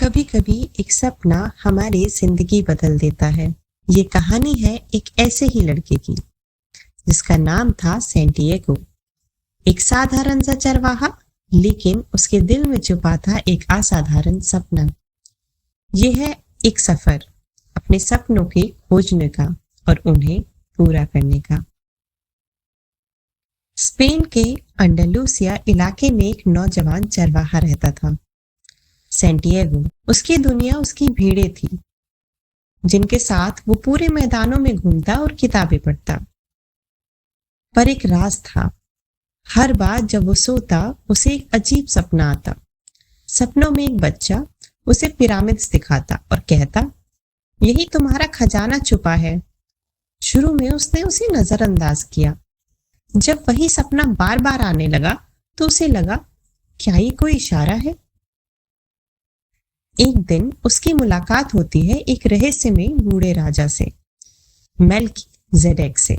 कभी कभी एक सपना हमारी जिंदगी बदल देता है। ये कहानी है एक ऐसे ही लड़के की जिसका नाम था सैंटियागो। एक साधारण सा चरवाहा, लेकिन उसके दिल में छुपा था एक असाधारण सपना। यह है एक सफर अपने सपनों के खोजने का और उन्हें पूरा करने का। स्पेन के अंडलूसिया इलाके में एक नौजवान चरवाहा रहता था, सैंटियागो। उसकी दुनिया उसकी भीड़ें थी, जिनके साथ वो पूरे मैदानों में घूमता और किताबें पढ़ता। पर एक राज था। हर बार जब वो सोता, उसे एक अजीब सपना आता। सपनों में एक बच्चा उसे पिरामिड्स दिखाता और कहता, यही तुम्हारा खजाना छुपा है। शुरू में उसने उसे नजरअंदाज किया। जब वही सपना बार बार आने लगा तो उसे लगा, क्या ये कोई इशारा है? एक दिन उसकी मुलाकात होती है एक रहस्यमय बूढ़े राजा से, मेल्कीजेडेक से।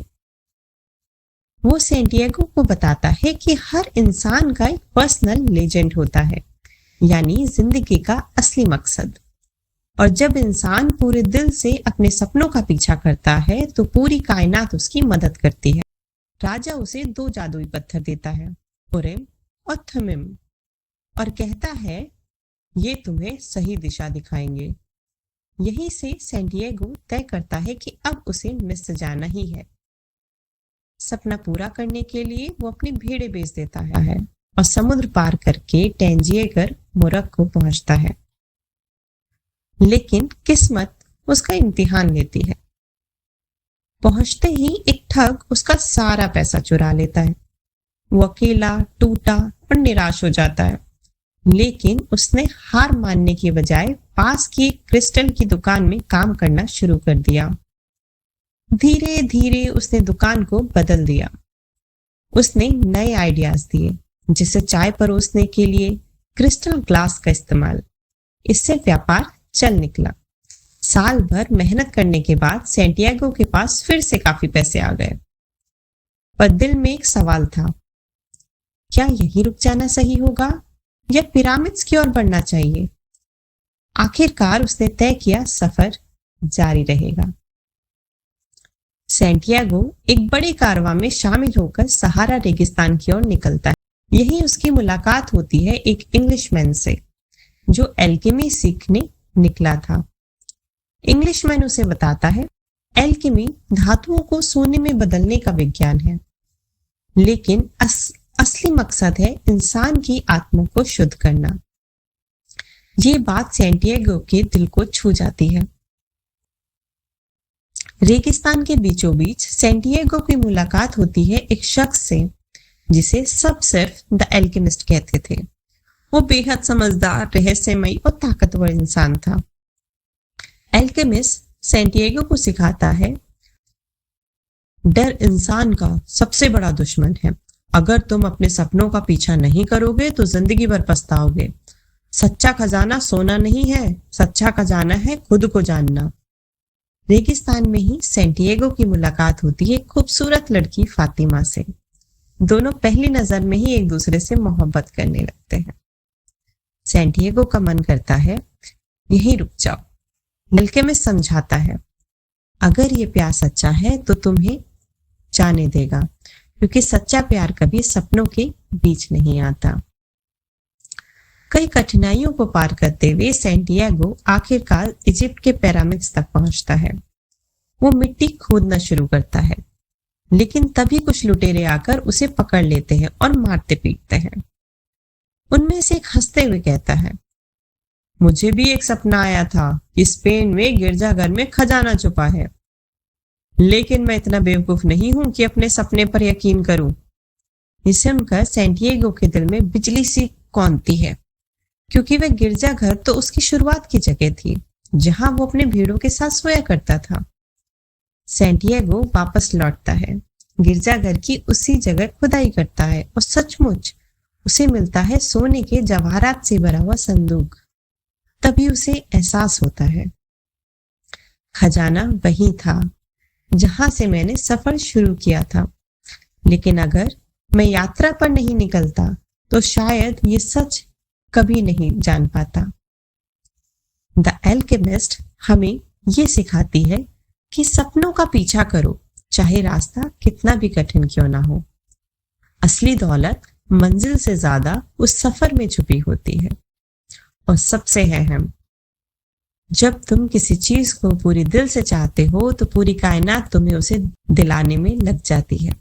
वो सैंटियागो को बताता है कि हर इंसान का एक पर्सनल लेजेंड होता है, यानी जिंदगी का असली मकसद। और जब इंसान पूरे दिल से अपने सपनों का पीछा करता है तो पूरी कायनात उसकी मदद करती है। राजा उसे 2 जादुई पत्थर देता है, उरिम और थुमिम, और कहता है, ये तुम्हें सही दिशा दिखाएंगे। यहीं से सैंटियागो तय करता है कि अब उसे मिस्र जाना ही है। सपना पूरा करने के लिए वो अपनी भेड़ें बेच देता है और समुद्र पार करके टैंजियर मोरक्को पहुंचता है। लेकिन किस्मत उसका इम्तिहान लेती है। पहुंचते ही एक ठग उसका सारा पैसा चुरा लेता है। वो अकेला, टूटा और निराश हो जाता है। लेकिन उसने हार मानने के बजाय पास की एक क्रिस्टल की दुकान में काम करना शुरू कर दिया। धीरे धीरे उसने दुकान को बदल दिया। उसने नए आइडियाज दिए, जैसे चाय परोसने के लिए क्रिस्टल ग्लास का इस्तेमाल। इससे व्यापार चल निकला। साल भर मेहनत करने के बाद सैंटियागो के पास फिर से काफी पैसे आ गए। पर दिल में एक सवाल था, क्या यही रुक जाना सही होगा या पिरामिड्स की ओर बढ़ना चाहिए? आखिरकार उसने तय किया, सफर जारी रहेगा। सैंटियागो एक बड़े कारवां में शामिल होकर सहारा रेगिस्तान की ओर निकलता है। यही उसकी मुलाकात होती है एक इंग्लिशमैन से, जो एल्केमी सीखने निकला था। इंग्लिशमैन उसे बताता है, एल्केमी धातुओं को सोने में बदलने का विज्ञान है, लेकिन असली मकसद है इंसान की आत्मा को शुद्ध करना। ये बात सैंटियागो के दिल को छू जाती है। रेगिस्तान के बीचों बीच सैंटियागो की मुलाकात होती है एक शख्स से, जिसे सब सिर्फ द एल्केमिस्ट कहते थे। वो बेहद समझदार, रहस्यमयी और ताकतवर इंसान था। एल्केमिस्ट सैंटियागो को सिखाता है, डर इंसान का सबसे बड़ा दुश्मन है। अगर तुम अपने सपनों का पीछा नहीं करोगे तो जिंदगी भर पछताओगे। सच्चा खजाना सोना नहीं है, सच्चा खजाना है खुद को जानना। रेगिस्तान में ही सैंटियागो की मुलाकात होती है खूबसूरत लड़की फातिमा से। दोनों पहली नजर में ही एक दूसरे से मोहब्बत करने लगते हैं। सैंटियागो का मन करता है, यहीं रुक जाओ। एल्केमिस्ट समझाता है, अगर ये प्यार सच्चा है तो तुम्हें जाने देगा, क्योंकि सच्चा प्यार कभी सपनों के बीच नहीं आता। कई कठिनाइयों को पार करते हुए सैंटियागो आखिरकार इजिप्ट के पिरामिड्स तक पहुंचता है। वो मिट्टी खोदना शुरू करता है, लेकिन तभी कुछ लुटेरे आकर उसे पकड़ लेते हैं और मारते पीटते हैं। उनमें से एक हंसते हुए कहता है, मुझे भी एक सपना आया था कि स्पेन में गिरजाघर में खजाना छुपा है, लेकिन मैं इतना बेवकूफ नहीं हूं कि अपने सपने पर यकीन करूं। ये सुनकर सैंटियागो के दिल में बिजली सी कौंधती है, क्योंकि वह गिरजाघर तो उसकी शुरुआत की जगह थी, जहां वो अपने भीड़ों के साथ सोया करता था। सैंटियागो वापस लौटता है, गिरजाघर की उसी जगह खुदाई करता है और सचमुच उसे मिलता है सोने के जवाहरात से भरा हुआ संदूक। तभी उसे एहसास होता है, खजाना वही था जहां से मैंने सफर शुरू किया था, लेकिन अगर मैं यात्रा पर नहीं निकलता तो शायद ये सच कभी नहीं जान पाता। द एल्केमिस्ट हमें ये सिखाती है कि सपनों का पीछा करो, चाहे रास्ता कितना भी कठिन क्यों ना हो। असली दौलत मंजिल से ज्यादा उस सफर में छुपी होती है। और सबसे अहम, जब तुम किसी चीज को पूरी दिल से चाहते हो तो पूरी कायनात तुम्हें उसे दिलाने में लग जाती है।